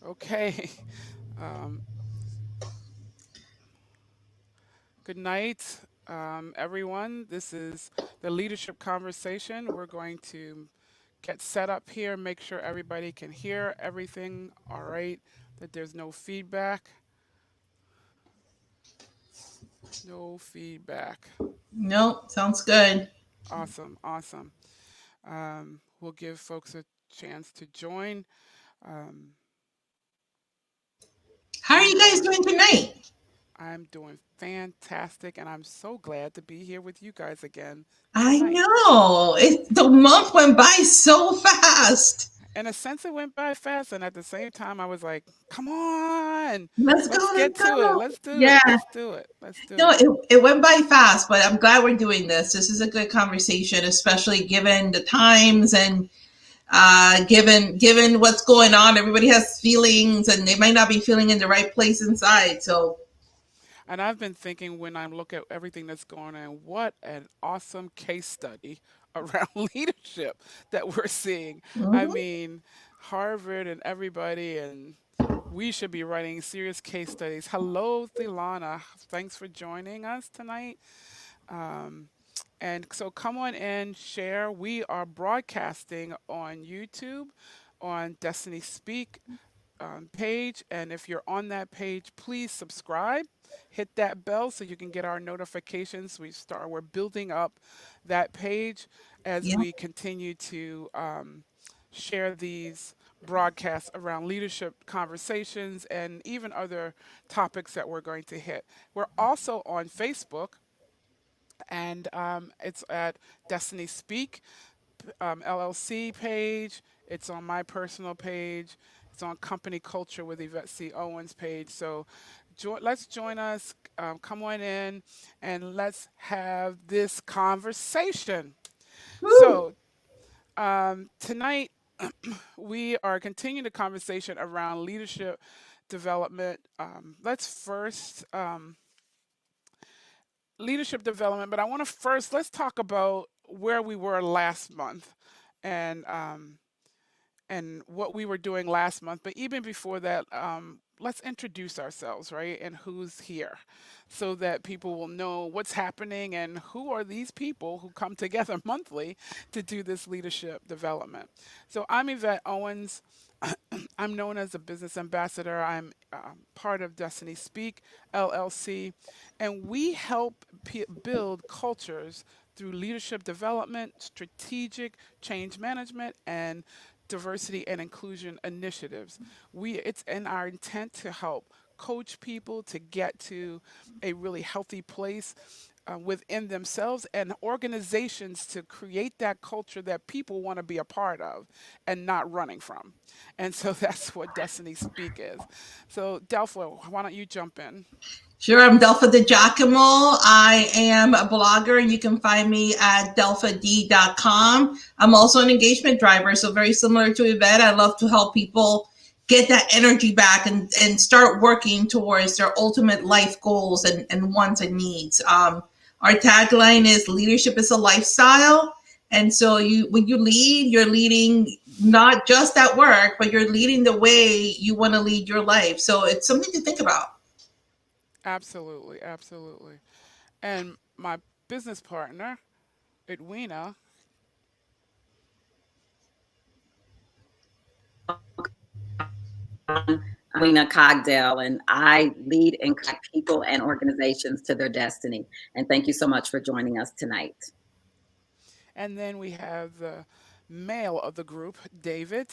Okay. Um, Good night, everyone. This is the leadership conversation. We're going to get set up here, make sure everybody can hear everything all right, that there's no feedback. No feedback. No, sounds good. Awesome, awesome. We'll give folks a chance to join. Um, How are you we guys are, doing tonight? I'm doing fantastic, and I'm so glad to be here with you guys again I tonight. know. The month went by so fast. In a sense, it went by fast, and at the same time, I was like, "Come on, Let's go, let's let's get to it. go. Let's do Yeah. it. Let's do it. Let's do No, it." it went by fast, but I'm glad we're doing this. This is a good conversation, especially given the times and given what's going on. Everybody has feelings, and they might not be feeling in the right place inside. So, And I've been thinking when I look at everything that's going on, what an awesome case study around leadership that we're seeing. I mhm. mean, Harvard and everybody, and we should be writing serious case studies. Hello, Thilana. Thanks for joining us tonight. Um, And so come on in, share. We are broadcasting on YouTube, on Destiny Speak page. And if you're on that page, please subscribe. Hit that bell so you can get our notifications. We're building up that page as Yeah. we continue to share these broadcasts around leadership conversations and even other topics that we're going to hit. We're also on Facebook, and it's at Destiny Speak LLC page. It's on my personal page. It's on Company Culture with Yvette C. Owens page. So let's join us. Come on in and let's have this conversation. Woo. So tonight we are continuing the conversation around leadership development. Let's first leadership development, but I want to first let's talk about where we were last month, and what we were doing last month. But even before that, let's introduce ourselves, right? And who's here so that people will know what's happening and who are these people who come together monthly to do this leadership development. So I'm Yvette Owens. I'm known as a business ambassador. I'm part of Destiny Speak LLC, and we help build cultures through leadership development, strategic change management, and diversity and inclusion initiatives. It's in our intent to help coach people to get to a really healthy place within themselves, and organizations to create that culture that people want to be a part of and not running from. And so that's what Destiny Speak is. So, Delphi, why don't you jump in? Sure, I'm Delpha De Giacomo. I am a blogger, and you can find me at delphad.com. I'm also an engagement driver, so very similar to Yvette. I love to help people get that energy back and start working towards their ultimate life goals and wants and needs. Our tagline is leadership is a lifestyle. And so when you lead, you're leading not just at work, but you're leading the way you want to lead your life. So it's something to think about. Absolutely, absolutely. And my business partner, Edwina. I'm Lena Cogdell, and I lead and connect people and organizations to their destiny. And thank you so much for joining us tonight. And then we have the male of the group, David.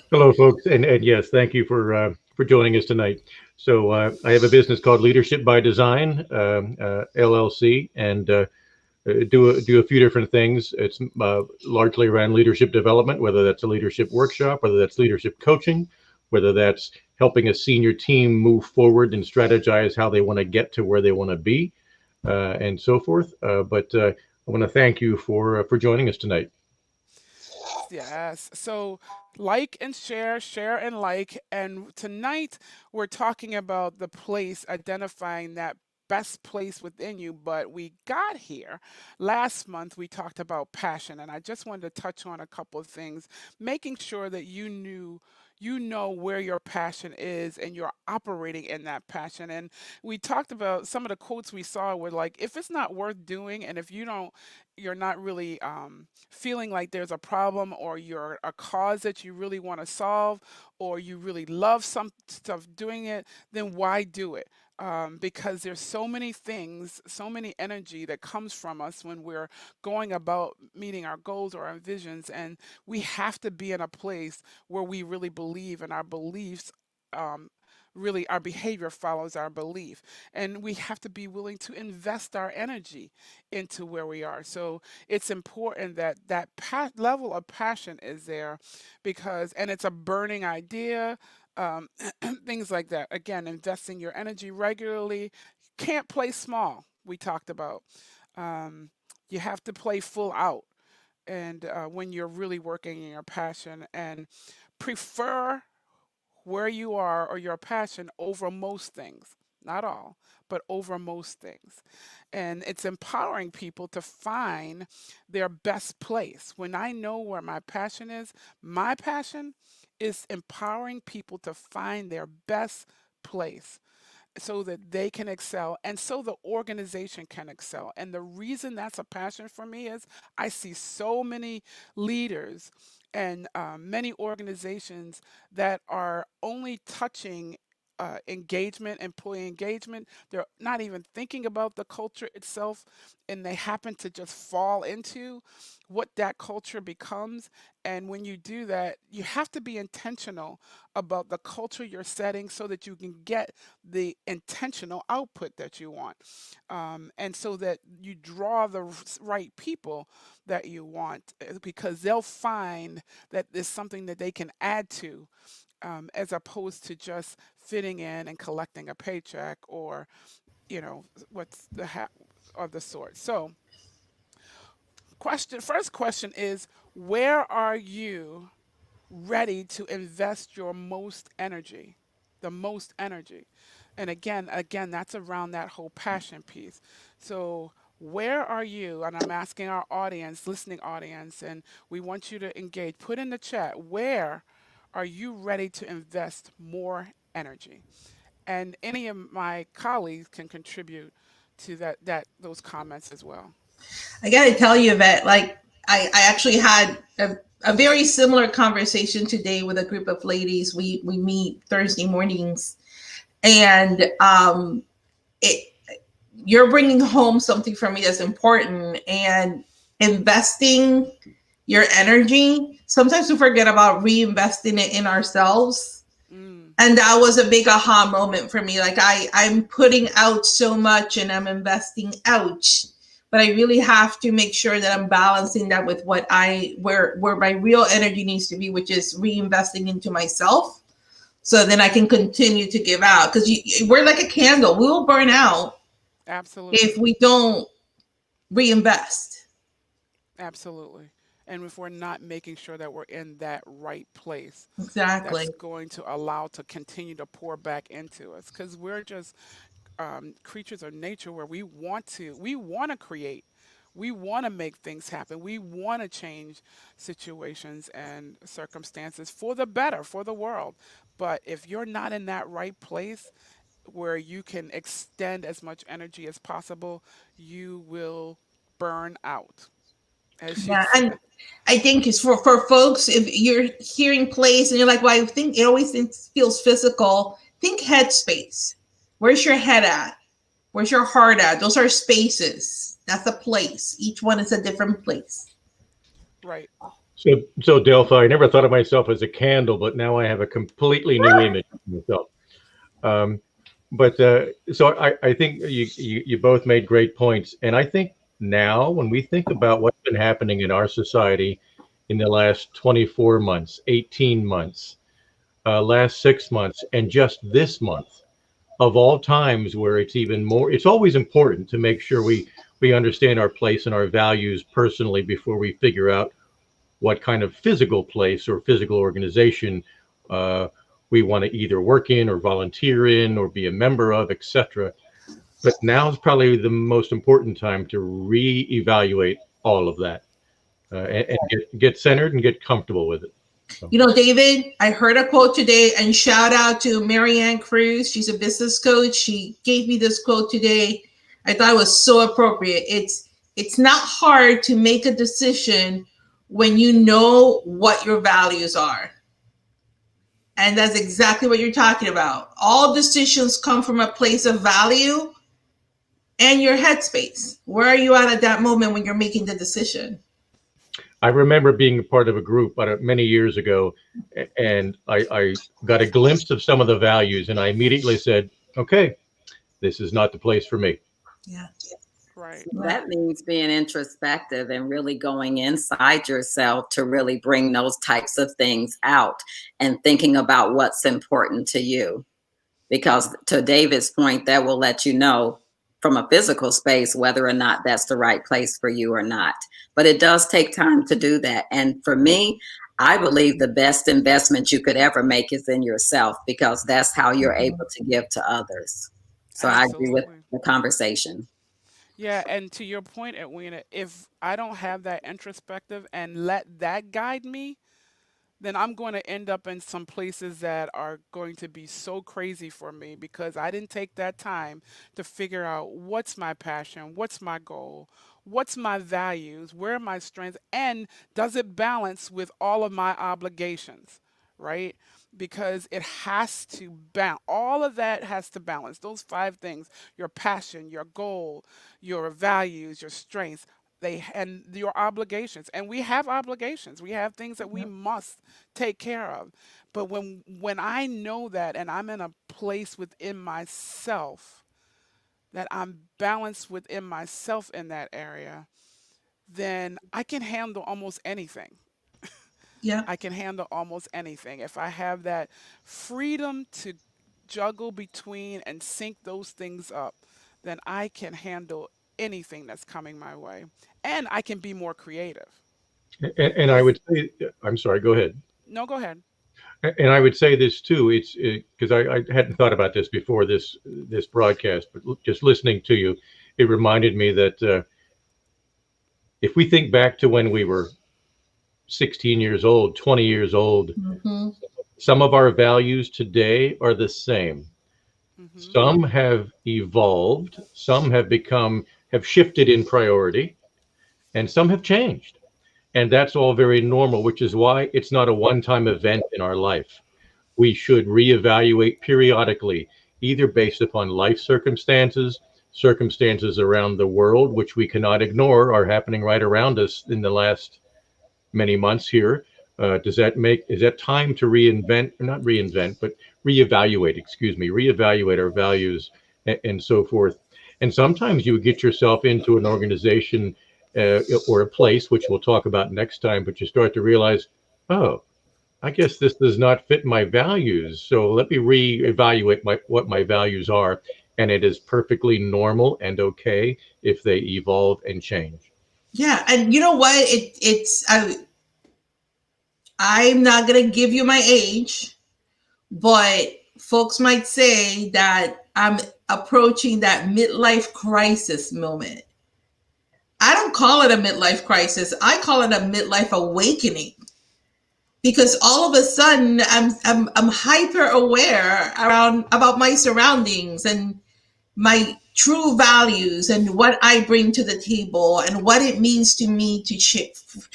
Hello, folks, and yes, thank you for joining us tonight. So I have a business called Leadership by Design LLC, and do a few different things. It's largely around leadership development, whether that's a leadership workshop, whether that's leadership coaching, whether that's helping a senior team move forward and strategize how they want to get to where they want to be, and so forth. But I want to thank you for joining us tonight. Yes. So like and share, share and like. And tonight we're talking about the place, identifying that best place within you. But we got here. Last month, we talked about passion, and I just wanted to touch on a couple of things, making sure that you know where your passion is and you're operating in that passion. And we talked about some of the quotes we saw were like, if it's not worth doing, and if you're not really feeling like there's a problem or you're a cause that you really want to solve or you really love some stuff doing it, then why do it? Because there's so many things, so many energy that comes from us when we're going about meeting our goals or our visions, and we have to be in a place where we really believe, and our beliefs um, really, our behavior follows our belief, and we have to be willing to invest our energy into where we are. So it's important that level of passion is there, because and it's a burning idea, um, things like that. Again, investing your energy regularly. Can't play small, we talked about. um, you have to play full out, and when you're really working in your passion, and prefer where you are or your passion over most things, not all, but over most things. And it's empowering people to find their best place. When I know where my passion is empowering people to find their best place so that they can excel and so the organization can excel. And the reason that's a passion for me is I see so many leaders and many organizations that are only touching engagement, employee engagement. They're not even thinking about the culture itself, and they happen to just fall into what that culture becomes. And when you do that, you have to be intentional about the culture you're setting so that you can get the intentional output that you want. And so that you draw the right people that you want, because they'll find that there's something that they can add to, as opposed to just fitting in and collecting a paycheck or, what's of the sort. So, first question is, where are you ready to invest your most energy, the most energy? And again, that's around that whole passion piece. So where are you? And I'm asking our audience, listening audience, and we want you to engage. Put in the chat, where are you ready to invest more energy? And any of my colleagues can contribute to those comments as well. I got to tell you that, like, I actually had a very similar conversation today with a group of ladies. We meet Thursday mornings, and you're bringing home something for me that's important, and investing your energy. Sometimes we forget about reinvesting it in ourselves. And that was a big aha moment for me. Like I'm putting out so much and I'm investing out, but I really have to make sure that I'm balancing that with where my real energy needs to be, which is reinvesting into myself. So then I can continue to give out, because we're like a candle. We will burn out. Absolutely. If we don't reinvest. Absolutely. And if we're not making sure that we're in that right place, exactly, that's going to allow to continue to pour back into us, because we're just creatures of nature where we want to create, we want to make things happen, we want to change situations and circumstances for the better, for the world. But if you're not in that right place where you can extend as much energy as possible, you will burn out. Yeah, and I think it's for folks, if you're hearing place and you're like, well, I think it always feels physical, think headspace. Where's your head at? Where's your heart at? Those are spaces. That's a place. Each one is a different place. Right. So Delphi, I never thought of myself as a candle, but now I have a completely new image of myself. So I think you both made great points. And I think now when we think about what's been happening in our society in the last 24 months, 18 months, last 6 months, and just this month, of all times where it's even more, it's always important to make sure we understand our place and our values personally before we figure out what kind of physical place or physical organization we want to either work in or volunteer in or be a member of, etc. But now is probably the most important time to reevaluate all of that and get centered and get comfortable with it. So. You know, David, I heard a quote today, and shout out to Marianne Cruz. She's a business coach. She gave me this quote today. I thought it was so appropriate. It's not hard to make a decision when you know what your values are. And that's exactly what you're talking about. All decisions come from a place of value and your headspace. Where are you at that moment when you're making the decision? I remember being a part of a group many years ago, and I got a glimpse of some of the values, and I immediately said, okay, this is not the place for me. Yeah. Right. That means being introspective and really going inside yourself to really bring those types of things out and thinking about what's important to you. Because to David's point, that will let you know from a physical space whether or not that's the right place for you or not. But it does take time to do that. And for me, I believe the best investment you could ever make is in yourself, because that's how you're able to give to others. So I agree with the conversation. Yeah, and to your point, Edwina, if I don't have that introspective and let that guide me, then I'm going to end up in some places that are going to be so crazy for me because I didn't take that time to figure out what's my passion, what's my goal, what's my values, where are my strengths, and does it balance with all of my obligations, right? Because it has to balance. All of that has to balance. Those 5 things: your passion, your goal, your values, your strengths, and your obligations. And we have obligations. We have things that we must take care of. But when I know that and I'm in a place within myself that I'm balanced within myself in that area, then I can handle almost anything. Yeah. I can handle almost anything. If I have that freedom to juggle between and sync those things up, then I can handle anything that's coming my way. And I can be more creative. And I would say, I'm sorry, go ahead. No, go ahead. And I would say this too. It's because I hadn't thought about this before this broadcast, but just listening to you, it reminded me that if we think back to when we were 16 years old, 20 years old, some of our values today are the same. Some have evolved, some have shifted in priority, and some have changed. And that's all very normal, which is why it's not a one-time event in our life. We should reevaluate periodically, either based upon life circumstances around the world, which we cannot ignore, are happening right around us in the last many months here. Is that time to reevaluate our values and so forth. And sometimes you get yourself into an organization or a place, which we'll talk about next time, but you start to realize, oh, I guess this does not fit my values. So let me reevaluate what my values are. And it is perfectly normal and okay if they evolve and change. Yeah. And you know what? I'm not going to give you my age, but folks might say that I'm approaching that midlife crisis moment. I don't call it a midlife crisis. I call it a midlife awakening, because all of a sudden I'm hyper aware about my surroundings and my true values and what I bring to the table and what it means to me to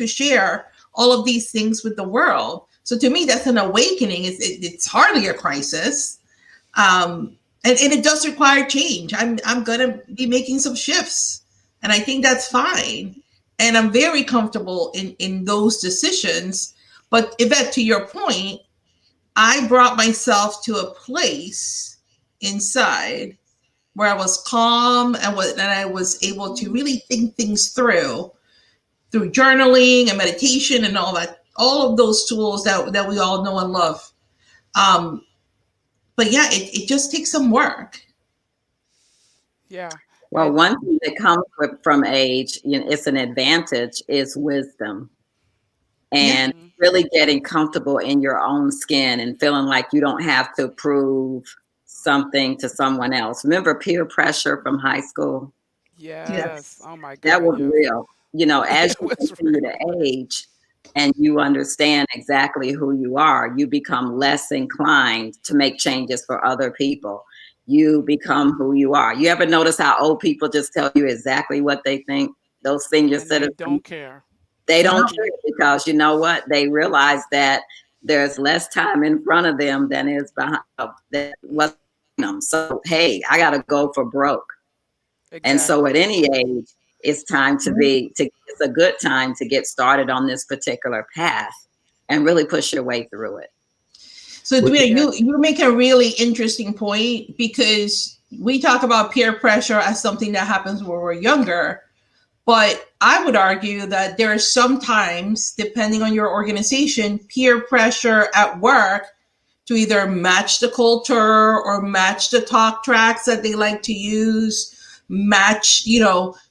share all of these things with the world. So to me, that's an awakening. It's hardly a crisis. And it does require change. I'm going to be making some shifts, and I think that's fine. And I'm very comfortable in those decisions. But Yvette, to your point, I brought myself to a place inside where I was calm and I was able to really think things through journaling and meditation and all that, all of those tools that we all know and love. But yeah, it just takes some work. Yeah. Well, one thing that comes from age, it's an advantage, is wisdom. And really getting comfortable in your own skin and feeling like you don't have to prove something to someone else. Remember peer pressure from high school? Yes. Yes. Oh my That God. was Yes. real. You know, as It you was continue real. to age and you understand exactly who you are, you become less inclined to make changes for other people. You become who you are. You ever notice how old people just tell you exactly what they think? Those senior And they citizens, don't care. they don't Yep. care because you know what? They realize that there's less time in front of them than is behind what's behind them. So, hey, I got to go for broke. And so at Exactly. any age, it's time it's a good time to get started on this particular path and really push your way through it. So, Would- Dwayne, Yeah. you make a really interesting point because we talk about peer pressure as something that happens when we're younger. But I would argue that there are sometimes, depending on your organization, peer pressure at work to either match the culture or match the talk tracks that they like to use, match,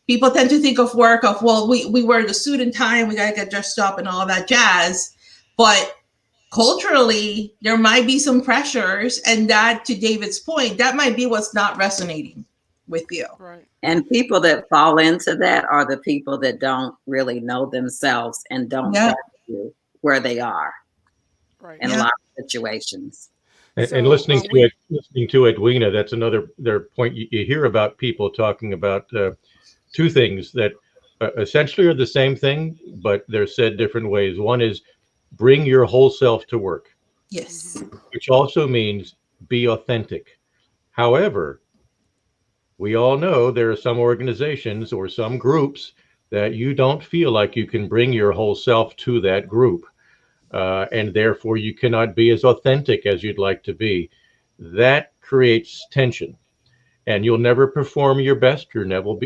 people tend to think of work of, well, we wear the suit and tie and we got to get dressed up and all that jazz. But culturally, there might be some pressures. And that, to David's point, that might be what's not resonating with you. Right. And people that fall into that are the people that don't really know themselves and don't Yeah. value where they are Right. in a Yeah. lot of situations. And So listening to we it, listening to Edwina, that's another their point. You hear about people talking about two things that essentially are the same thing, but they're said different ways. One is bring your whole self to work, Yes. Mhm. which also means be authentic. However, we all know there are some organizations or some groups that you don't feel like you can bring your whole self to that group, and therefore you cannot be as authentic as you'd like to be. That creates tension, and you'll never perform your best. You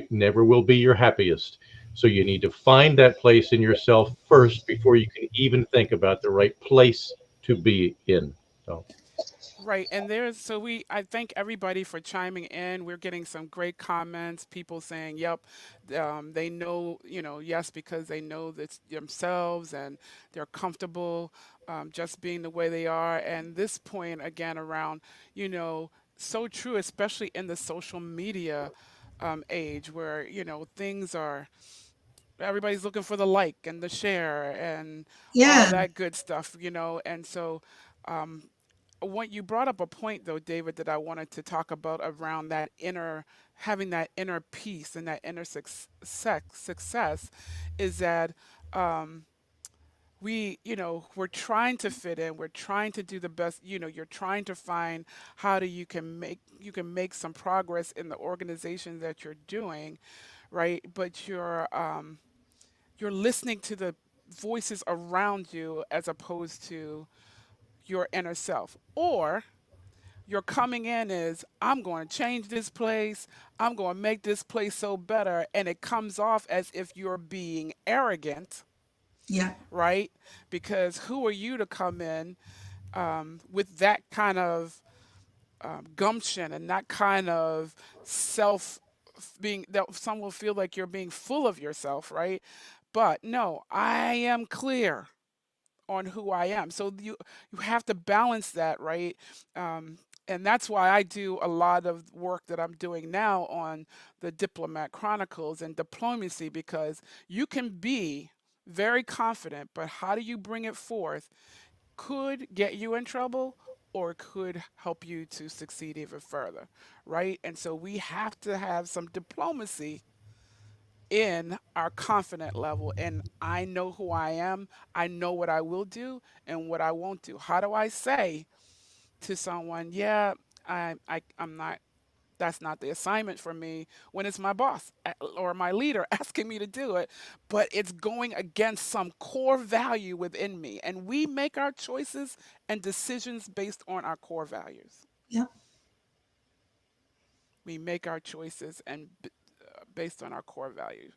never will be your happiest. So you need to find that place in yourself first before you can even think about the right place to be in. So Right. And I thank everybody for chiming in. We're getting some great comments, people saying, yep, they know, yes, because they know this themselves and they're comfortable just being the way they are. And this point again around, you know, so true, especially in the social media age where, things are, everybody's looking for the like and the share and all Yeah. that good stuff, and so um, what you brought up a point though, David, that I wanted to talk about around that having that inner peace and that inner success is that um, we're trying to fit in, we're trying to do the best, you're trying to find how you can make some progress in the organization that you're doing, right? But you're listening to the voices around you as opposed to your inner self. Or you're coming in as, I'm going to change this place, I'm going to make this place so better, and it comes off as if you're being arrogant, Yeah. right? Because who are you to come in with that kind of gumption and that kind of self being that some will feel like you're being full of yourself, right? But no, I am clear on who I am. So you have to balance that, right? And that's why I do a lot of work that I'm doing now on the Diplomat Chronicles and diplomacy, because you can be very confident, but how do you bring it forth could get you in trouble or could help you to succeed even further, right? And so we have to have some diplomacy in our confident level, and I know who I am, I know what I will do and what I won't do. How do I say to someone, yeah, I'm not, that's not the assignment for me, when it's my boss or my leader asking me to do it, but it's going against some core value within me, and we make our choices and decisions based on our core values. Yeah. We make our choices based on our core values.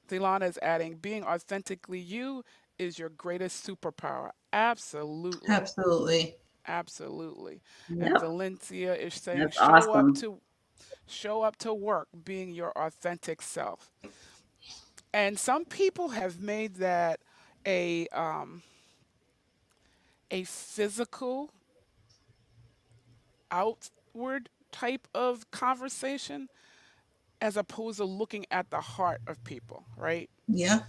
Delana is adding, being authentically you is your greatest superpower. Absolutely. Absolutely. Absolutely. And Yep, Valencia is saying, that's awesome. show up to work being your authentic self. And some people have made that a physical out outward type of conversation as opposed to looking at the heart of people, right? Yeah.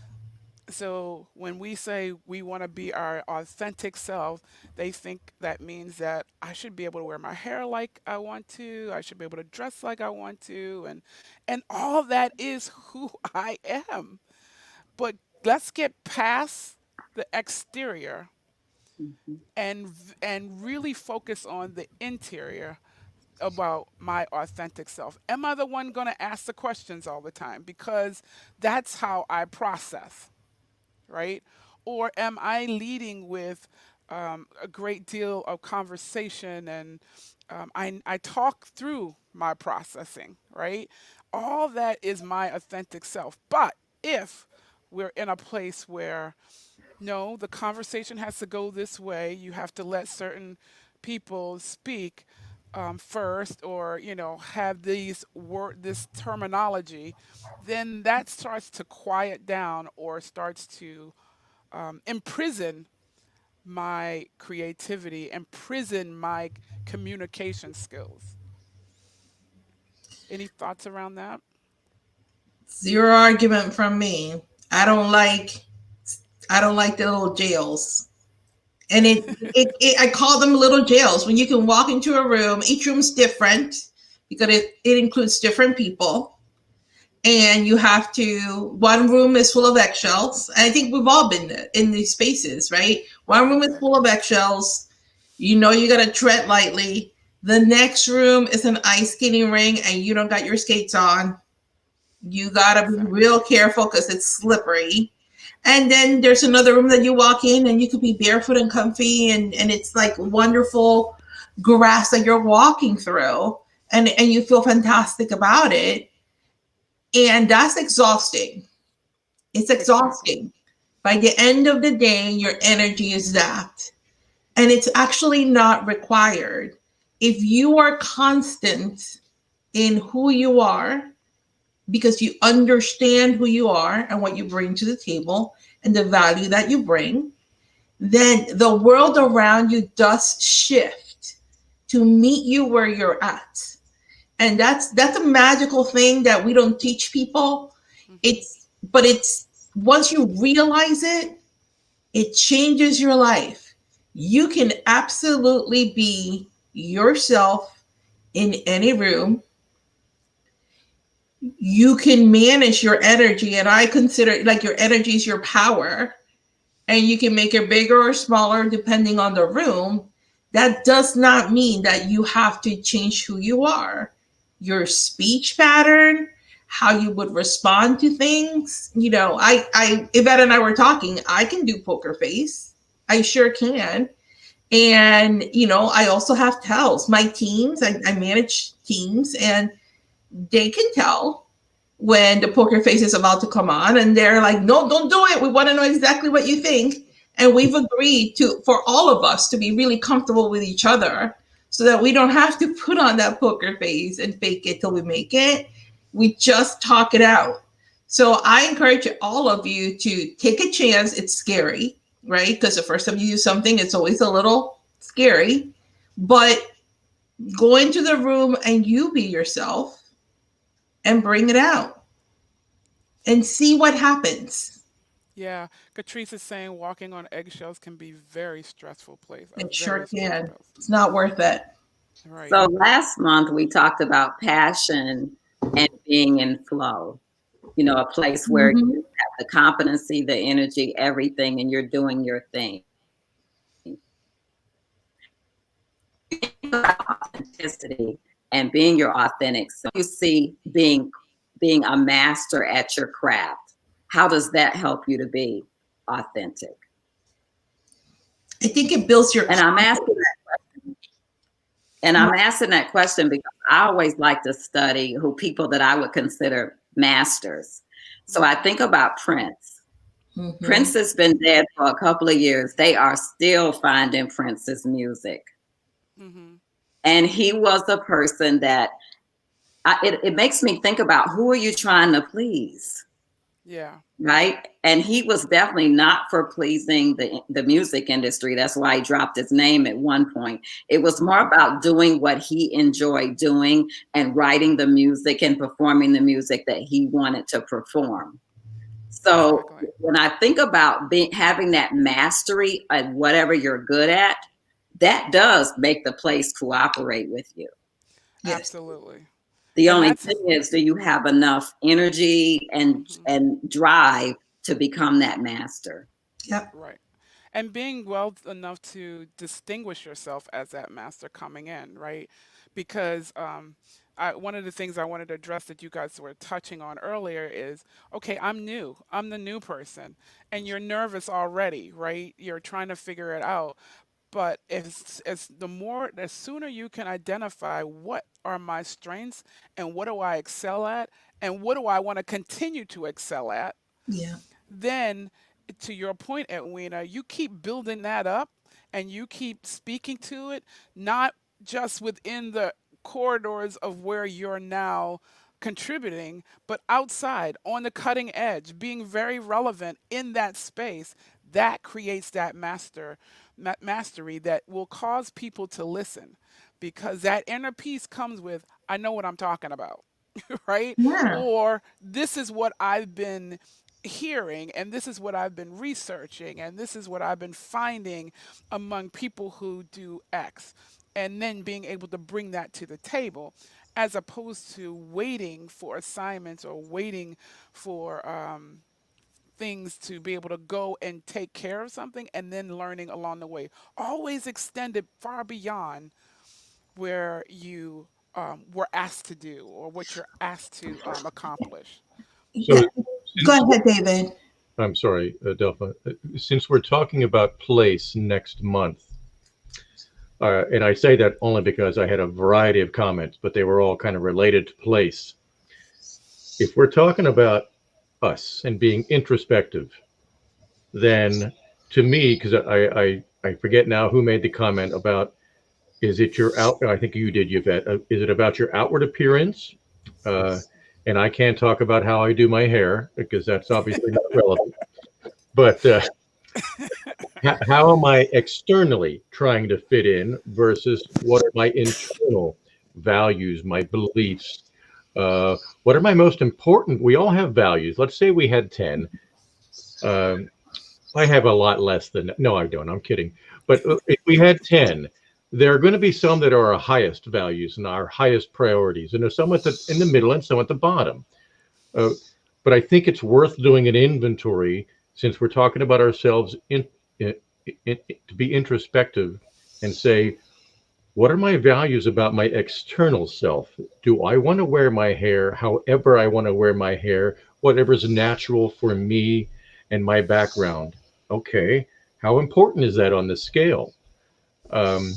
So when we say we want to be our authentic self, they think that means that I should be able to wear my hair like I want to, I should be able to dress like I want to, and all that is who I am. But let's get past the exterior Mhm. and really focus on the interior about my authentic self. Am I the one going to ask the questions all the time? Because that's how I process, right? Or am I leading with a great deal of conversation and I talk through my processing, right? All that is my authentic self. But if we're in a place where no, the conversation has to go this way. You have to let certain people speak first, or have this terminology. Then that starts to quiet down or starts to imprison my creativity, imprison my communication skills. Any thoughts around that? Zero argument from me. I don't like I don't like the little jails. And I call them little jails. When you can walk into a room, each room's different because it includes different people. And you have to, one room is full of eggshells. I think we've all been in these spaces, right? One room is full of eggshells. You know you got to tread lightly. The next room is an ice skating ring and you don't got your skates on. You got to be Exactly. real careful because it's slippery. And then there's another room that you walk in and you could be barefoot and comfy and it's like wonderful grass that you're walking through and you feel fantastic about it. And that's exhausting. It's Exactly. exhausting. By the end of the day, your energy is zapped. And it's actually not required. If you are constant in who you are, because you understand who you are and what you bring to the table and the value that you bring, then the world around you does shift to meet you where you're at. And that's a magical thing that we don't teach people. Hmm. It's once you realize it, it changes your life. You can absolutely be yourself in any room. You can manage your energy, and I consider like your energy is your power, and you can make it bigger or smaller depending on the room. That does not mean that you have to change who you are. Your speech pattern, how you would respond to things. Yvette and I were talking. I can do poker face. I sure can. And I also have tells. My teams, I manage teams, and they can tell when the poker face is about to come on and they're like, no, don't do it, we want to know exactly what you think. And we've agreed for all of us to be really comfortable with each other so that we don't have to put on that poker face and fake it till we make it. We just talk it out. So I encourage all of you to take a chance. It's scary, right? Because the first time you do something, it's always a little scary. But go into the room and you be yourself and bring it out and see what happens. Yeah, Catrice is saying walking on eggshells can be very stressful place, a It sure very stressful can. place. It's not worth it. Right. So last month we talked about passion and being in flow. A place where you Mm-hmm. have the competency, the energy, everything, and you're doing your thing. Authenticity and being your authentic self. You see being a master at your craft. How does that help you to be authentic? I think it builds your And I'm confidence. asking that question because I always like to study who people that I would consider masters. So I think about Prince. Mm-hmm. Prince has been dead for a couple of years. They are still finding Prince's music. Hmm. And he was a person that it makes me think about who are you trying to please? Yeah. right? And he was definitely not for pleasing the music industry. That's why he dropped his name at one point. It was more about doing what he enjoyed doing and writing the music and performing the music that he wanted to perform. So Exactly. when I think about having that mastery at whatever you're good at, that does make the place cooperate with you. Yes. Absolutely. The And only that's thing is, do you have enough energy mhm, and drive to become that master? Yep. right. And being well enough to distinguish yourself as that master coming in, right? Because one of the things I wanted to address that you guys were touching on earlier is, okay, I'm new. I'm the new person, and you're nervous already, right? You're trying to figure it out. But as sooner you can identify what are my strengths and what do I excel at and what do I want to continue to excel at, Yeah. then to your point, Edwina, you keep building that up and you keep speaking to it, not just within the corridors of where you're now contributing, but outside on the cutting edge, being very relevant in that space. That creates that mastery that will cause people to listen because that inner peace comes with, I know what I'm talking about, right? Yeah. Or this is what I've been hearing, and this is what I've been researching, and this is what I've been finding among people who do X, and then being able to bring that to the table as opposed to waiting for assignments or waiting for things to be able to go and take care of something and then learning along the way. Always extend it far beyond where you were asked to do or what you're asked to accomplish. Yeah. So Go ahead, David. I'm sorry, Delpha. Since we're talking about place next month, and I say that only because I had a variety of comments, but they were all kind of related to place. If we're talking about us and being introspective, then to me, because I forget now who made the comment about, is it your out? I think you did, Yvette. Is it about your outward appearance? Uh, and I can't talk about how I do my hair because that's obviously not relevant. But how am I externally trying to fit in versus what are my internal values, my beliefs? What are my most important? We all have values. Let's say we had 10. Um, I have a lot less than, no, I don't. I'm kidding. But if we had 10, there are going to be some that are our highest values and our highest priorities. And there's some at in the middle and some at the bottom. Uh, but I think it's worth doing an inventory since we're talking about ourselves to be introspective and say, what are my values about my external self? Do I want to wear my hair however I want to wear my hair, whatever's natural for me and my background? Okay, how important is that on the scale? Um,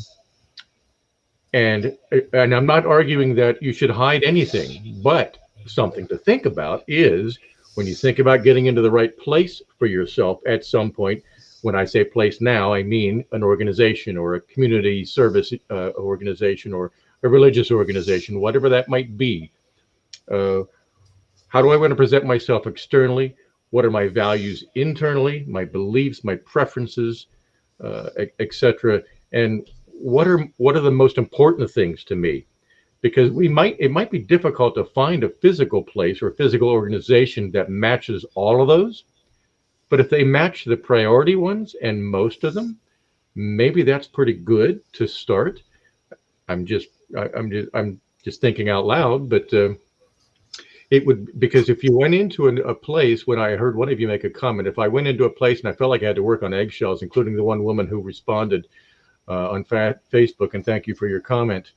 and I'm not arguing that you should hide anything, but something to think about is when you think about getting into the right place for yourself at some point. When I say place now, I mean an organization or a community service organization or a religious organization, whatever that might be. How do I want to present myself externally? What are my values internally, my beliefs, my preferences, etc.? And what are the most important things to me? Because it might be difficult to find a physical place or a physical organization that matches all of those. But if they match the priority ones and most of them, maybe that's pretty good to start. I'm just thinking out loud, but it would, because if you went into a place, when I heard one of you make a comment, if I went into a place and I felt like I had to work on eggshells, including the one woman who responded on Facebook, and thank you for your comment.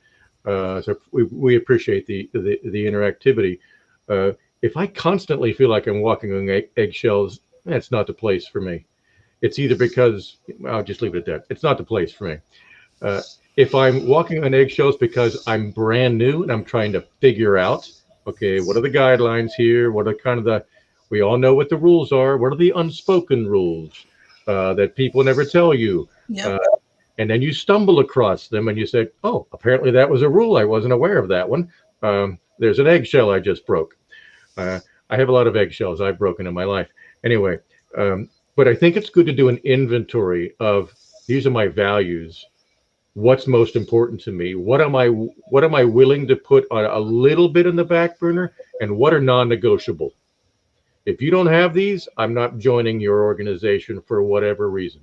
So we appreciate the interactivity. If I constantly feel like I'm walking on eggshells, that's not the place for me. It's either because, I'll just leave it at that. It's not the place for me. If I'm walking on eggshells because I'm brand new and I'm trying to figure out, okay, what are the guidelines here? What are kind of we all know what the rules are. What are the unspoken rules that people never tell you? Yep. And then you stumble across them and you say, oh, apparently that was a rule. I wasn't aware of that one. There's an eggshell I just broke. I have a lot of eggshells I've broken in my life. Anyway, but I think it's good to do an inventory of these are my values. What's most important to me? What am I willing to put on a little bit in the back burner, and what are non-negotiable? If you don't have these, I'm not joining your organization for whatever reason.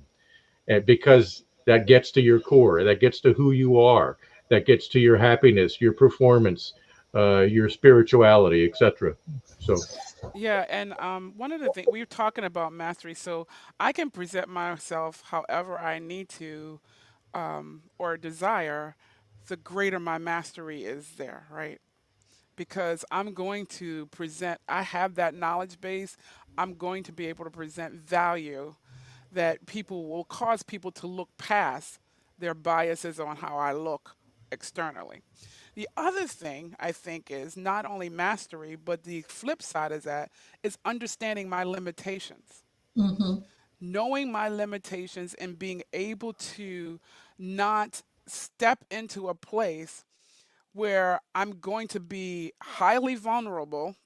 And because that gets to your core, that gets to who you are, that gets to your happiness, your performance, your spirituality, etc. So, Yeah, and one of the things we were talking about mastery, so I can present myself however I need to or desire, the greater my mastery is there, right? Because I'm going to present, I have that knowledge base, I'm going to be able to present value that people will cause people to look past their biases on how I look externally. The other thing I think is not only mastery, but the flip side of that is understanding my limitations, Hmm. knowing my limitations and being able to not step into a place where I'm going to be highly vulnerable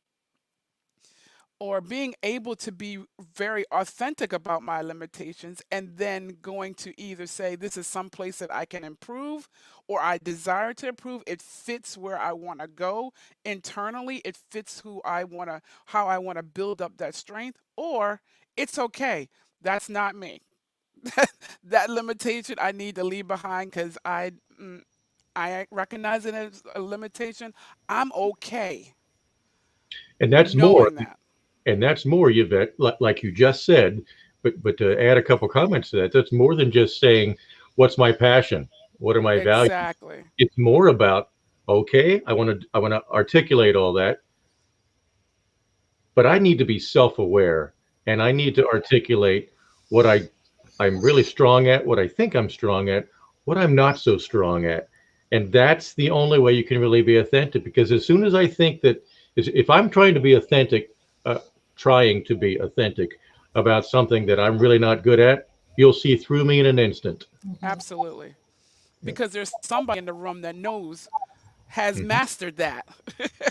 or being able to be very authentic about my limitations and then going to either say this is some place that I can improve or I desire to improve. It fits where I want to go internally. It fits who I want to, how I want to build up that strength, or it's okay. That's not me. That limitation I need to leave behind because I recognize it as a limitation. I'm okay and that's more, knowing that. Yvette, like you just said. But to add a couple comments to that, that's more than just saying, "What's my passion? What are my values?" Exactly. It's more about, okay, I want to articulate all that, but I need to be self-aware, and I need to articulate what I'm really strong at, what I think I'm strong at, what I'm not so strong at. And that's the only way you can really be authentic. Because as soon as I think that, if I'm uh, trying to be authentic about something that I'm really not good at, you'll see through me in an instant. Absolutely. Yeah. Because there's somebody in the room that knows, has Mhm. mastered that,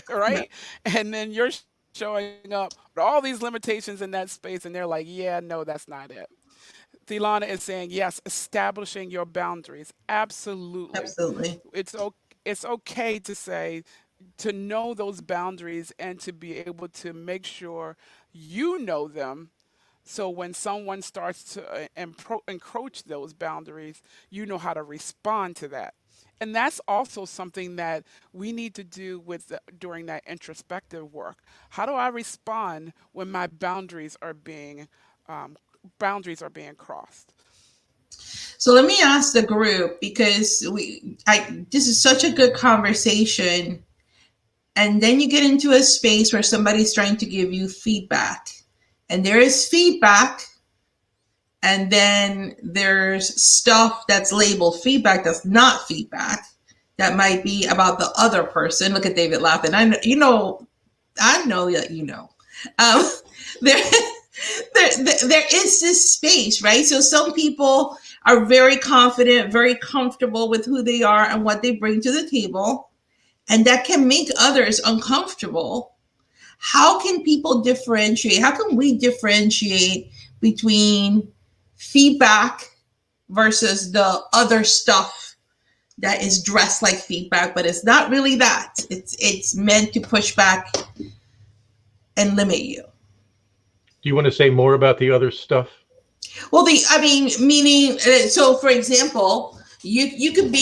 Right. right? And then you're showing up with all these limitations in that space, and they're like, yeah, no, that's not it. Thilana is saying, yes, establishing your boundaries. Absolutely. Absolutely. It's okay to say, to know those boundaries and to be able to make sure you know them. So when someone starts to encroach those boundaries, you know how to respond to that. And that's also something that we need to do with during that introspective work. How do I respond when my um, boundaries are being crossed? So let me ask the group because this is such a good conversation, and then you get into a space where somebody's trying to give you feedback, and there is feedback, and then there's stuff that's labeled feedback that's not feedback, that might be about the other person. Look at David laughing. I know, I know that you know. Um, there, there is this space, right? So some people are very confident, very comfortable with who they are and what they bring to the table, and that can make others uncomfortable. How can people differentiate? How can we differentiate between feedback versus the other stuff that is dressed like feedback, but it's not really that? It's meant to push back and limit you. Do you want to say more about the other stuff? Well, meaning, so for example, you could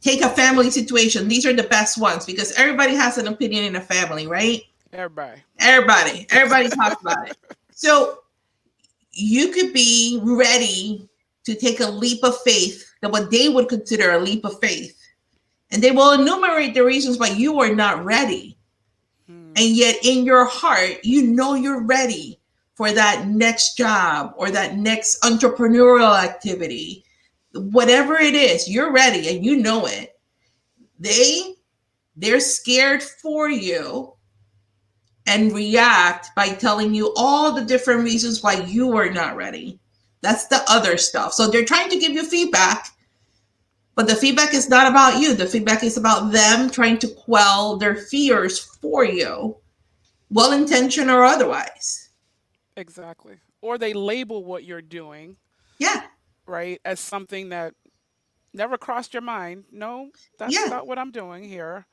take a family situation. These are the best ones because everybody has an opinion in a family, right? Everybody. Everybody talks about it. So you could be ready to take a leap of faith, that what they would consider a leap of faith, and they will enumerate the reasons why you are not ready. And yet in your heart, you know you're ready for that next job or that next entrepreneurial activity. Whatever it is, you're ready and you know it. They're scared for you and react by telling you all the different reasons why you are not ready. That's the other stuff. So they're trying to give you feedback, but the feedback is not about you. The feedback is about them trying to quell their fears for you, well-intentioned or otherwise. Exactly. Or they label what you're doing, Yeah, right, as something that never crossed your mind. No, that's yeah, not what I'm doing here.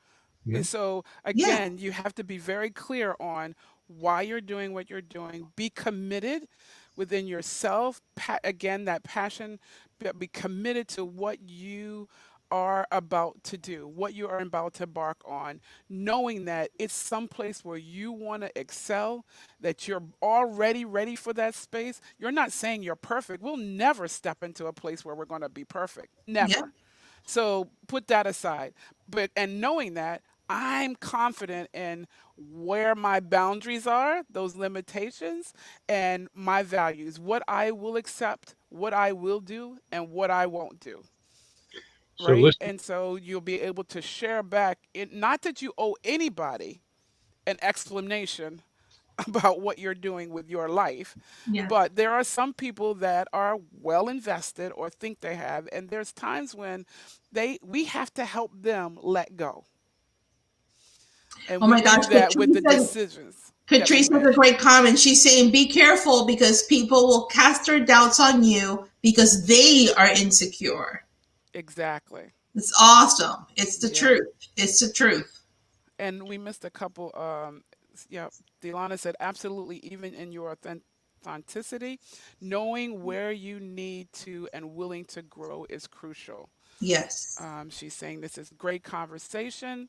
Yeah. And so, yeah. again, you have to be very clear on why you're doing what you're doing. Be committed within yourself. Again, that passion, be committed to what you are about to do, what you are about to embark on, knowing that it's someplace where you want to excel, that you're already ready for that space. You're not saying you're perfect. We'll never step into a place where we're going to be perfect. Yeah. Never. So put that aside. But and knowing that I'm confident in where my boundaries are, those limitations, and my values, what I will accept, what I will do, and what I won't do. So Right. listen, And so you'll be able to share back it, not that you owe anybody an explanation about what you're doing with your life. Yeah. But there are some people that are well invested or think they have, and there's times when we have to help them let go. And Oh we my do gosh, that with the decisions that we Catrice has a make. great comment. She's saying, be careful because people will cast their doubts on you because they are insecure. Exactly. It's awesome. It's the Yeah. truth. It's the truth. And we missed a couple. Yeah, Delana said, absolutely, even in your authenticity, knowing where you need to and willing to grow is crucial. Yes. She's saying this is great conversation.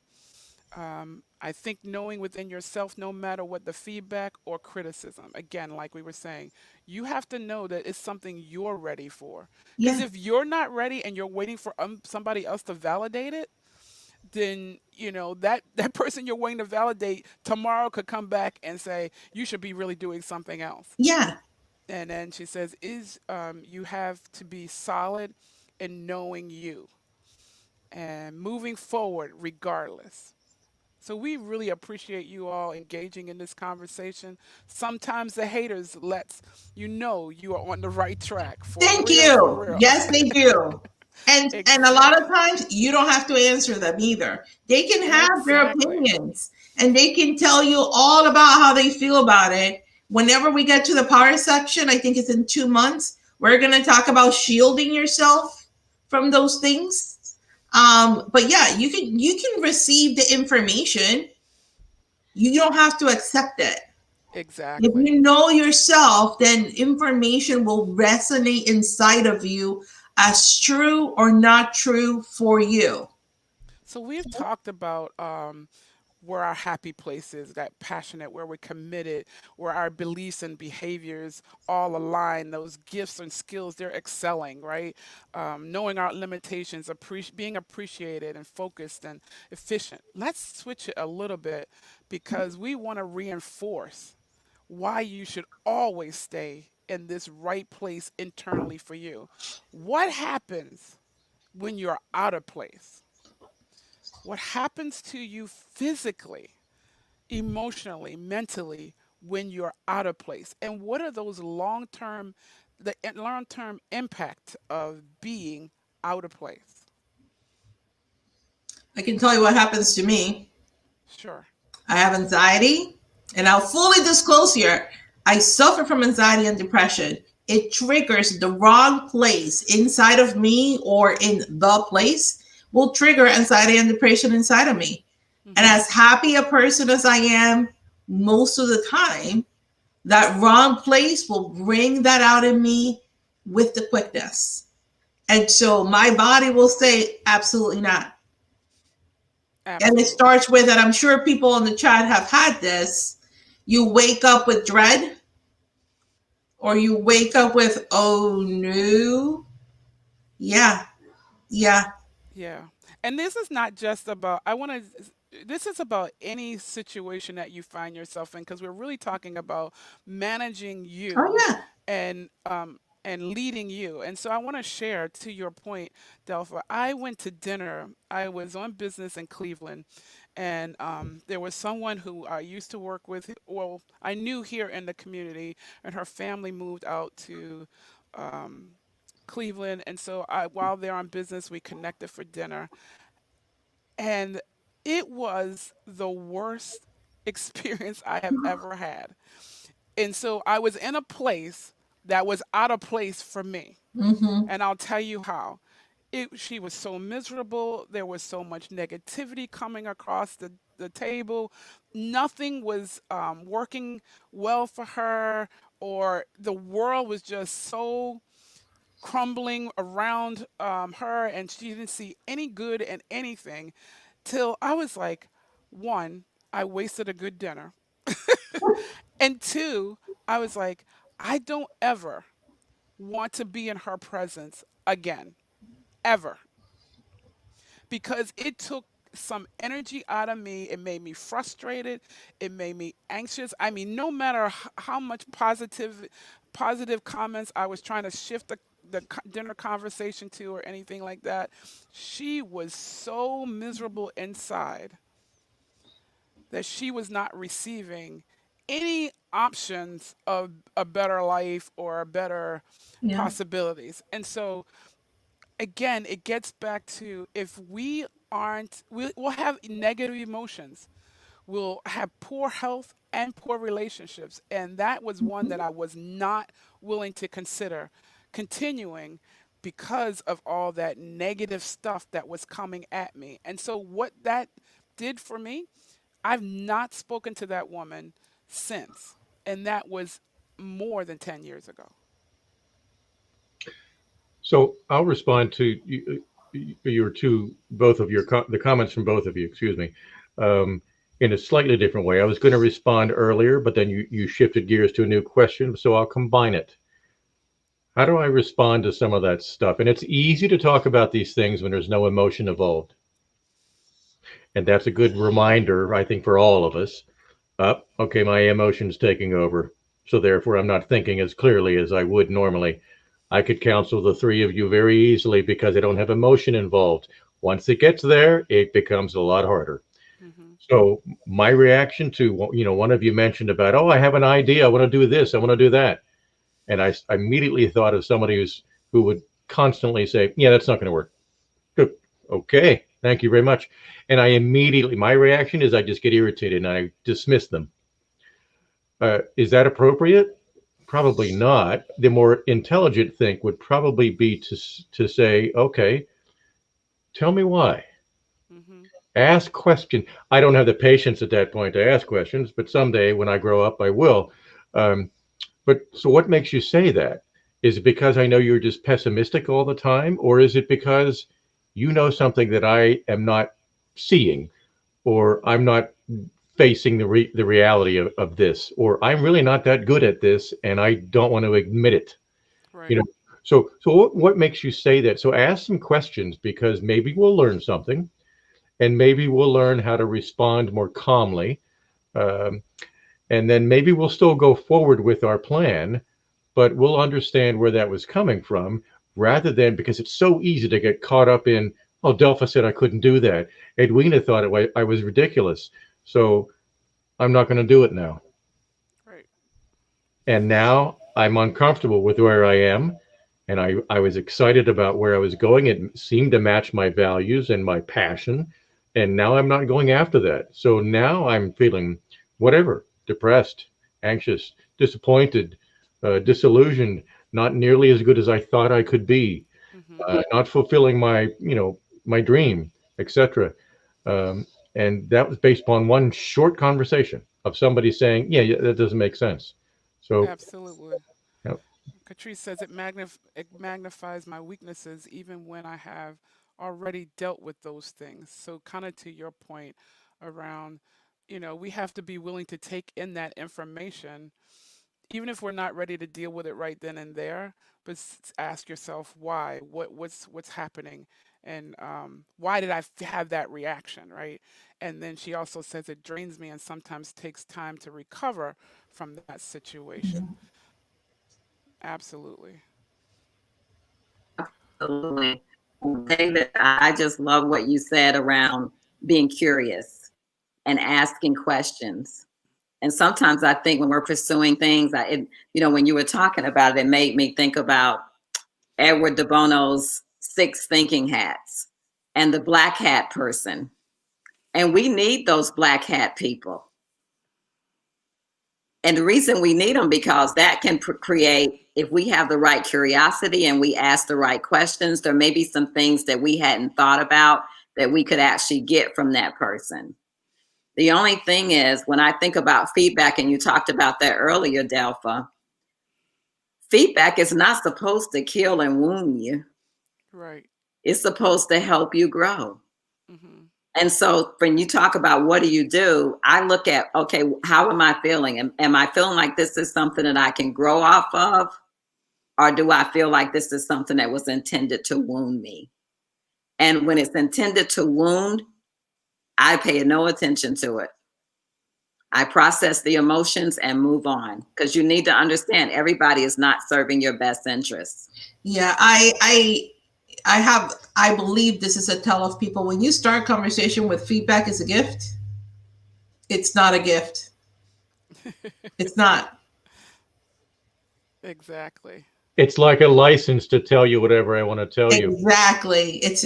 I think knowing within yourself, no matter what the feedback or criticism, again, like we were saying, you have to know that it's something you're ready for. Because Yeah. if you're not ready and you're waiting for somebody else to validate it, then that person you're waiting to validate tomorrow could come back and say you should be really doing something else. Yeah. And then she says, "Is you have to be solid in knowing you and moving forward regardless." So we really appreciate you all engaging in this conversation. Sometimes the haters lets you know you are on the right track. For Thank real, for you. real. Yes, they do. And a lot of Exactly. times you don't have to answer them either. They can have their Exactly. opinions and they can tell you all about how they feel about it. Whenever we get to the power section, I think it's in 2 months, we're going to talk about shielding yourself from those things. But yeah, you can receive the information. You don't have to accept it. If Exactly. you know yourself, then information will resonate inside of you as true or not true for you. So we've talked about where our happy place is, that passionate, where we're committed, where our beliefs and behaviors all align, those gifts and skills, they're excelling, right? Knowing our limitations, being appreciated and focused and efficient. Let's switch it a little bit because we want to reinforce why you should always stay in this right place internally for you. What happens when you're out of place? What happens to you physically, emotionally, mentally when you're out of place? And what are those long-term impact of being out of place? I can tell you what happens to me. Sure. I have anxiety, and I'll fully disclose here I suffer from anxiety and depression. It triggers the wrong place inside of me or in the place will trigger anxiety and depression inside of me. And Hmm. as happy a person as I am, most of the time, that wrong place will bring that out in me with the quickness. And so my body will say, absolutely not. And it Absolutely. starts with, and I'm sure people in the chat have had this, you wake up with dread, or you wake up with, oh no. Yeah, yeah, Yeah. And this is not just about, this is about any situation that you find yourself in because we're really talking about managing oh you yeah. and leading you. And so I want to share to your point, Delpha. I went to dinner. I was on business in Cleveland, and there was someone who I used to work with, well, I knew here in the community, and her family moved out to um, Cleveland. And so while they're on business, we connected for dinner. And it was the worst experience I have ever had. And so I was in a place that was out of place for me. Mm-hmm. And I'll tell you how. She was so miserable. There was so much negativity coming across the table. Nothing was working well for her, or the world was just so crumbling around her, and she didn't see any good in anything till I was like, one, I wasted a good dinner. And two, I was like, I don't ever want to be in her presence again, ever, because it took some energy out of me. It made me frustrated. It made me anxious. I mean, no matter how much positive comments I was trying to shift the dinner conversation to or anything like that, she was so miserable inside that she was not receiving any options of a better life or a better Yeah. possibilities. And so again, it gets back to, if we aren't, we'll have negative emotions, we'll have poor health and poor relationships. And that was one that I was not willing to consider continuing because of all that negative stuff that was coming at me. And so, what that did for me, I've not spoken to that woman since. And that was more than 10 years ago. So I'll respond to both of the comments from both of you, excuse me, um, in a slightly different way. I was going to respond earlier, but then you shifted gears to a new question, so I'll combine it. How do I respond to some of that stuff? And it's easy to talk about these things when there's no emotion involved. And that's a good reminder, I think, for all of us. Okay, my emotion's taking over. So therefore, I'm not thinking as clearly as I would normally. I could counsel the three of you very easily because I don't have emotion involved. Once it gets there, it becomes a lot harder. Hmm. So my reaction to, one of you mentioned about, oh, I have an idea. I want to do this. I want to do that. And I immediately thought of somebody who would constantly say, yeah, that's not going to work. Good. Okay. Thank you very much. And my reaction is I just get irritated and I dismiss them. Is that appropriate? Probably not. The more intelligent thing would probably be to say, okay, tell me why. Hmm. Ask questions. I don't have the patience at that point to ask questions, but someday when I grow up, I will. But so what makes you say that? Is it because I know you're just pessimistic all the time? Or is it because you know something that I am not seeing, or I'm not facing the reality of this, or I'm really not that good at this and I don't want to admit it? You Right. know, so what makes you say that? So ask some questions, because maybe we'll learn something, and maybe we'll learn how to respond more calmly. Um, and then maybe we'll still go forward with our plan, but we'll understand where that was coming from, rather than, because it's so easy to get caught up in, oh, Delpha said I couldn't do that. Edwina thought I was ridiculous. So I'm not going to do it now. Right. And now I'm uncomfortable with where I am. And I was excited about where I was going. It seemed to match my values and my passion. And now I'm not going after that. So now I'm feeling whatever, depressed, anxious, disappointed, disillusioned, not nearly as good as I thought I could be, Hmm. not fulfilling my dream, etc. And that was based upon one short conversation of somebody saying, yeah, that doesn't make sense. So, Absolutely. yep. Catrice says it magnifies my weaknesses even when I have already dealt with those things. So, kind of to your point around, we have to be willing to take in that information, even if we're not ready to deal with it right then and there. But ask yourself why. What's happening, and why did I have that reaction, right? And then she also says it drains me and sometimes takes time to recover from that situation. Absolutely. Absolutely. David, I just love what you said around being curious and asking questions. And sometimes I think when we're pursuing things, when you were talking about it, it made me think about Edward de Bono's 6 thinking hats and the black hat person. And we need those black hat people. And the reason we need them, because that can create, if we have the right curiosity and we ask the right questions, there may be some things that we hadn't thought about that we could actually get from that person. The only thing is, when I think about feedback, and you talked about that earlier, Delpha, feedback is not supposed to kill and wound you. Right. It's supposed to help you grow. Hmm. And so when you talk about what do, I look at, okay, how am I feeling? Am I feeling like this is something that I can grow off of? Or do I feel like this is something that was intended to wound me? And when it's intended to wound, I pay no attention to it. I process the emotions and move on, because you need to understand everybody is not serving your best interests. Yeah, I believe this is a tell of people. When you start conversation with feedback is a gift, it's not a gift. It's not. Exactly. It's like a license to tell you whatever I want to tell you. Exactly. It's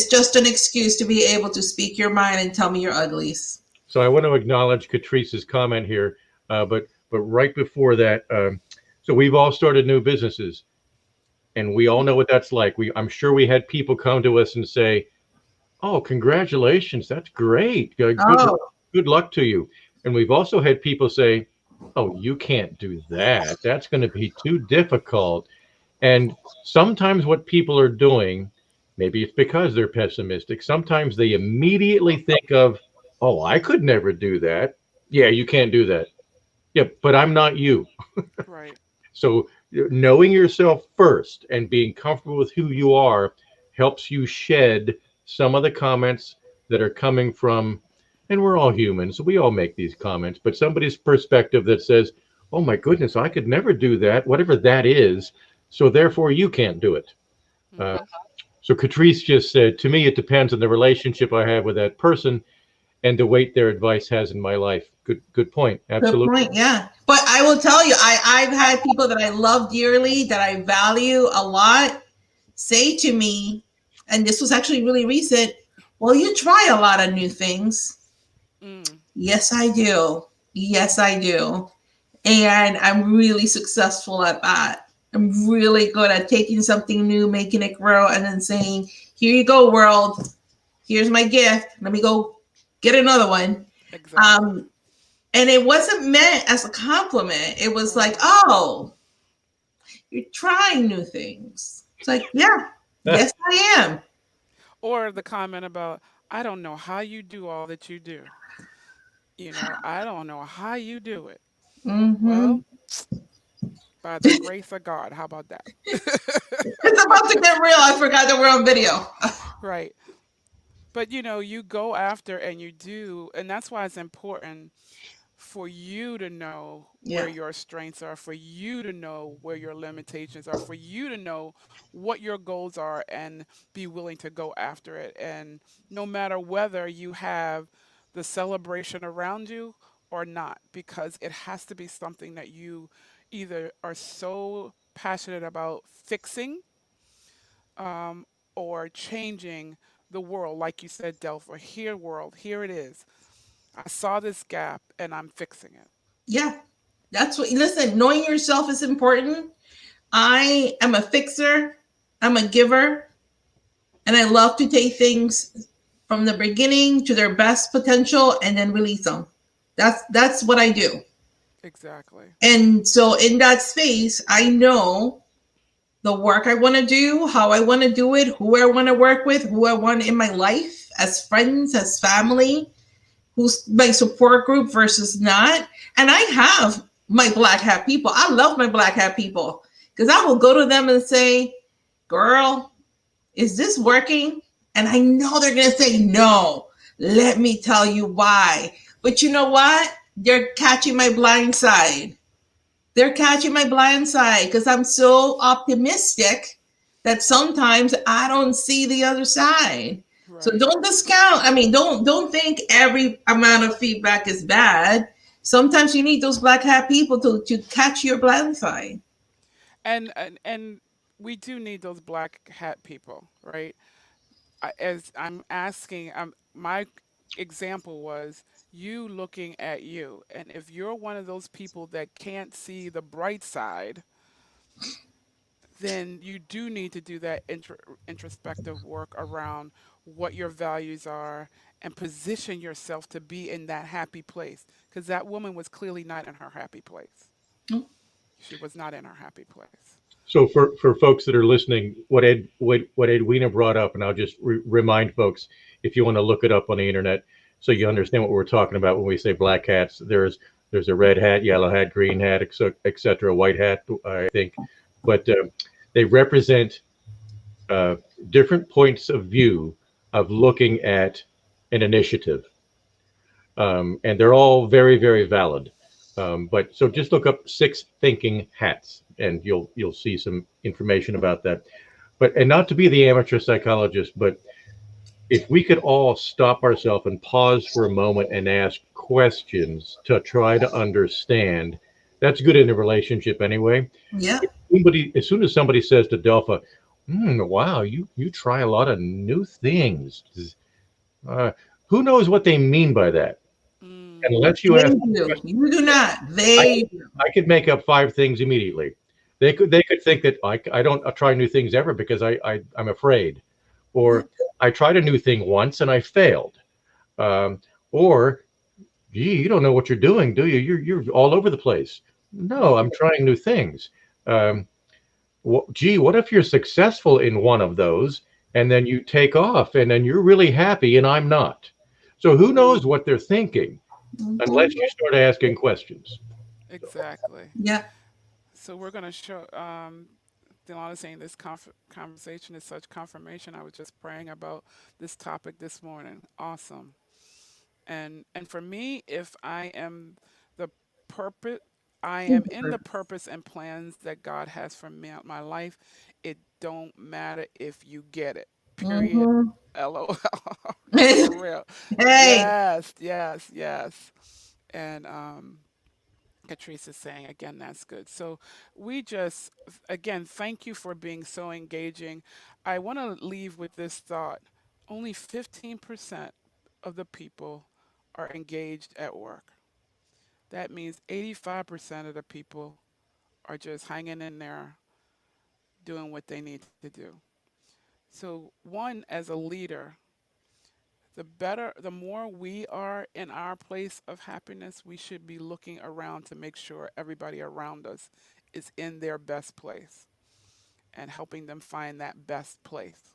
just an excuse to be able to speak your mind and tell me your uglies. So I want to acknowledge Catrice's comment here, but right before that, so we've all started new businesses, and we all know what that's like. I'm sure we had people come to us and say, "Oh, congratulations, that's great. Oh, Good luck to you." And we've also had people say, "Oh, you can't do that. That's going to be too difficult." And sometimes what people are doing, maybe it's because they're pessimistic, sometimes they immediately think of, oh, I could never do that. Yeah, you can't do that. Yeah, but I'm not you. Right. So knowing yourself first and being comfortable with who you are helps you shed some of the comments that are coming from, and we're all humans, we all make these comments, but somebody's perspective that says, oh my goodness, I could never do that, whatever that is, so therefore you can't do it. Uh, Hmm. so Catrice just said, to me, it depends on the relationship I have with that person and the weight their advice has in my life. Good point. good Absolutely. point. Yeah. But I will tell you, I've had people that I love dearly, that I value a lot, say to me, and this was actually really recent, well, you try a lot of new things. Mm. Yes, I do. Yes, I do. And I'm really successful at that. I'm really good at taking something new, making it grow, and then saying, here you go, world. Here's my gift. Let me go get another one. Exactly. And it wasn't meant as a compliment. It was like, Right. oh, you're trying new things. It's like, yeah, yes, I am. Or the comment about, I don't know how you do all that you do. I don't know how you do it. Mm-hmm. Well, by the grace of God, how about that? It's about to get real. I forgot that we're on video. Right. But you go after and you do, and that's why it's important for you to know where Yeah. your strengths are, for you to know where your limitations are, for you to know what your goals are and be willing to go after it. And no matter whether you have the celebration around you or not, because it has to be something that you either are so passionate about fixing, um, or changing the world. Like you said, Delpha, here, world, here it is. I saw this gap and I'm fixing it. Yeah. That's what, listen, knowing yourself is important. I am a fixer, I'm a giver, and I love to take things from the beginning to their best potential and then release them. That's what I do. Exactly. And so in that space, I know the work I want to do, how I want to do it, who I want to work with, who I want in my life, as friends, as family, who's my support group versus not. And I have my black hat people. I love my black hat people because I will go to them and say, girl, is this working? And I know they're going to say no. Let me tell you why. But you know what? They're catching my blind side. They're catching my blind side because I'm so optimistic that sometimes I don't see the other side. So Right. don't discount. I mean, don't think every amount of feedback is bad. Sometimes you need those black hat people to catch your blind side. And we do need those black hat people, right? As I'm asking, my example was you looking at you. And if you're one of those people that can't see the bright side, then you do need to do that introspective work around what your values are and position yourself to be in that happy place. Because that woman was clearly not in her happy place. Mm. She was not in her happy place. So for folks that are listening, what Edwina brought up, and I'll just remind folks, if you want to look it up on the internet, so you understand what we're talking about when we say black hats. There's a red hat, yellow hat, green hat, etc., white hat, I think, but they represent different points of view of looking at an initiative, and they're all very, very valid. But so just look up 6 thinking hats, and you'll see some information about that. But and not to be the amateur psychologist, but if we could all stop ourselves and pause for a moment and ask questions to try to understand, that's good in a relationship anyway. Yeah. As soon as somebody says to Delpha, wow, you try a lot of new things. Who knows what they mean by that? Unless you ask, you do not. I could make up 5 things immediately. They could think that I don't try new things ever because I'm afraid, or I tried a new thing once and I failed, or gee, you don't know what you're doing, do you? You're all over the place. No, I'm trying new things. Gee, what if you're successful in one of those and then you take off and then you're really happy and I'm not? So who knows what they're thinking unless you start asking questions. Exactly. Yeah. So we're going to show, Delana saying this conversation is such confirmation. I was just praying about this topic this morning. Awesome. And for me, if I am the purpose, I am in the purpose and plans that God has for me, my life. It don't matter if you get it. Period. Mhm. LOL. For real. Hey. Yes. And Catrice is saying again, that's good. So we just again thank you for being so engaging. I want to leave with this thought: only 15% of the people are engaged at work. That means 85% of the people are just hanging in there doing what they need to do. So, one, as a leader, the more we are in our place of happiness, we should be looking around to make sure everybody around us is in their best place and helping them find that best place.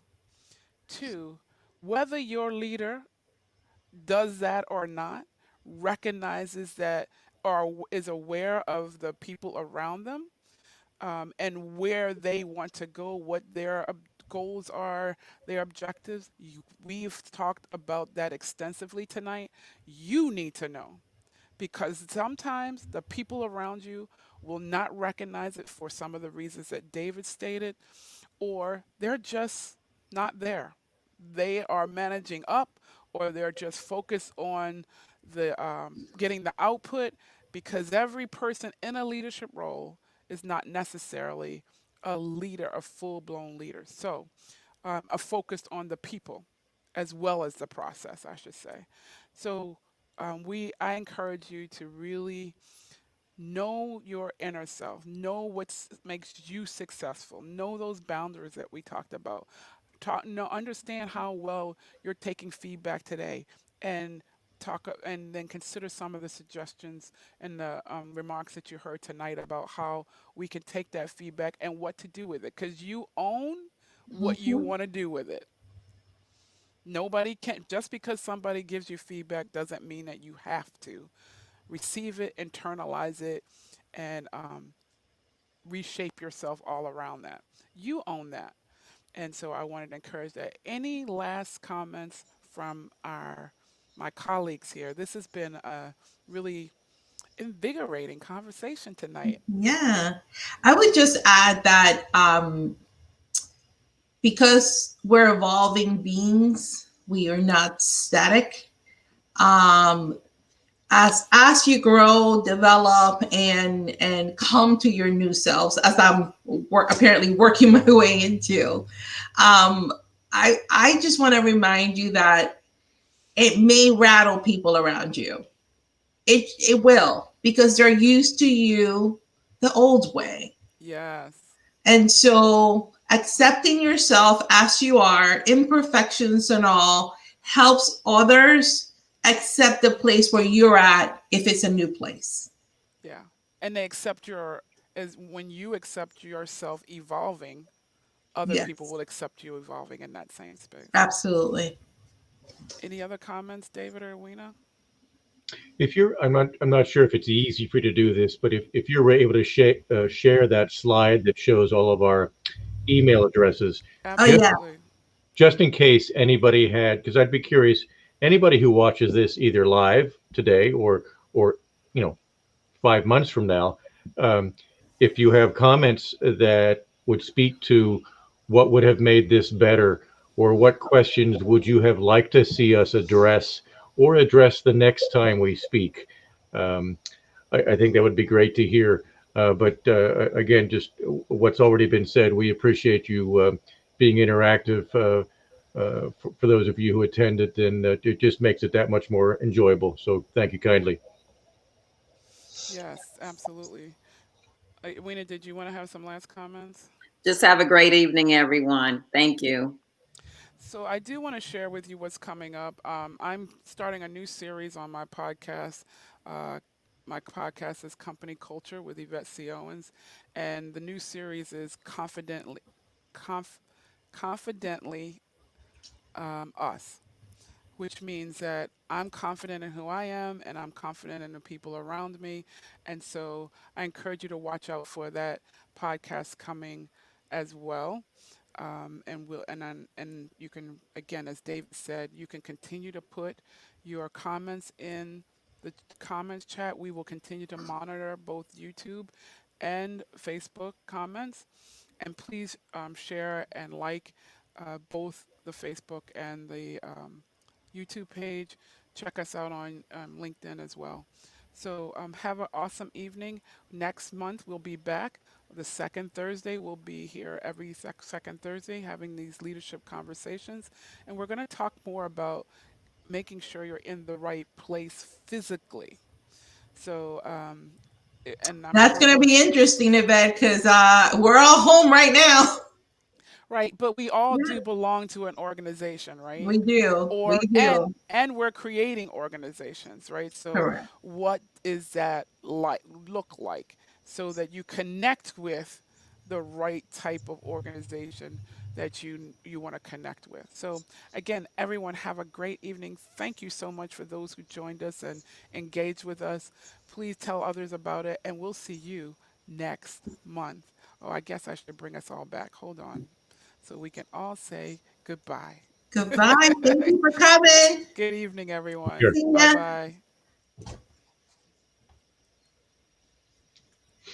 2, whether your leader does that or not, recognizes that or is aware of the people around them, and where they want to go, what their goals are, their objectives. We've talked about that extensively tonight. You need to know because sometimes the people around you will not recognize it for some of the reasons that David stated, or they're just not there. They are managing up, or they're just focused on the getting the output because every person in a leadership role is not necessarily a leader, a full-blown leader. So, a focused on the people as well as the process, I should say. So, I encourage you to really know your inner self, know what makes you successful, know those boundaries that we talked about. Understand how well you're taking feedback today, and and then consider some of the suggestions and the remarks that you heard tonight about how we can take that feedback and what to do with it because you own what you want to do with it. Nobody can, just because somebody gives you feedback doesn't mean that you have to receive it, internalize it, and reshape yourself all around that. You own that. And so I wanted to encourage that. Any last comments from my colleagues here? This has been a really invigorating conversation tonight. Yeah. I would just add that because we're evolving beings, we are not static. As you grow, develop, and come to your new selves, as I'm apparently working my way into, I just want to remind you that it may rattle people around you. It will, because they're used to you the old way. Yes. And so accepting yourself as you are, imperfections and all, helps others accept the place where you're at if it's a new place. Yeah. And they accept as when you accept yourself evolving, other people Yes, will accept you evolving in that same space. absolutely. Any other comments, David or Weena? If you're, I'm not sure if it's easy for you to do this, but if you're able to share that slide that shows all of our email addresses, Oh, just yeah. Absolutely. just in case anybody had, because I'd be curious, anybody who watches this either live today or you know 5 months from now, um, if you have comments that would speak to what would have made this better, or what questions would you have liked to see us address or address the next time we speak, um, I think that would be great to hear. But again, just what's already been said, we appreciate you being interactive. For those of you who attended, and it just makes it that much more enjoyable. So thank you kindly. Yes, absolutely. Weena, did you want to have some last comments? Just have a great evening, everyone. Thank you. So I do want to share with you what's coming up. I'm starting a new series on my podcast. Uh, my podcast is Company Culture with Yvette C. Owens, and the new series is Conf, Confidently Us, which means that I'm confident in who I am and I'm confident in the people around me. And so I encourage you to watch out for that podcast coming as well. And you can, again, as David said, you can continue to put your comments in the comments chat. We will continue to monitor both YouTube and Facebook comments. And please share and like both the Facebook and the YouTube page. Check us out on LinkedIn as well. So have an awesome evening. Next month we'll be back. The second Thursday we'll be here every second Thursday having these leadership conversations. And we're going to talk more about making sure you're in the right place physically. So, and I'm That's sure going to we'll, be interesting, Yvette, because we're all home right now. right, but we all Yeah, do belong to an organization, right? we do. We Or do. and we're creating organizations, right? So Correct. what is that like look like so that you connect with the right type of organization that you want to connect with. So again, everyone have a great evening. Thank you so much for those who joined us and engaged with us. Please tell others about it and we'll see you next month. Oh, I guess I should bring us all back. Hold on. So we can all say goodbye. Goodbye. Thank you for coming. Good evening, everyone. Sure. See Bye ya. bye.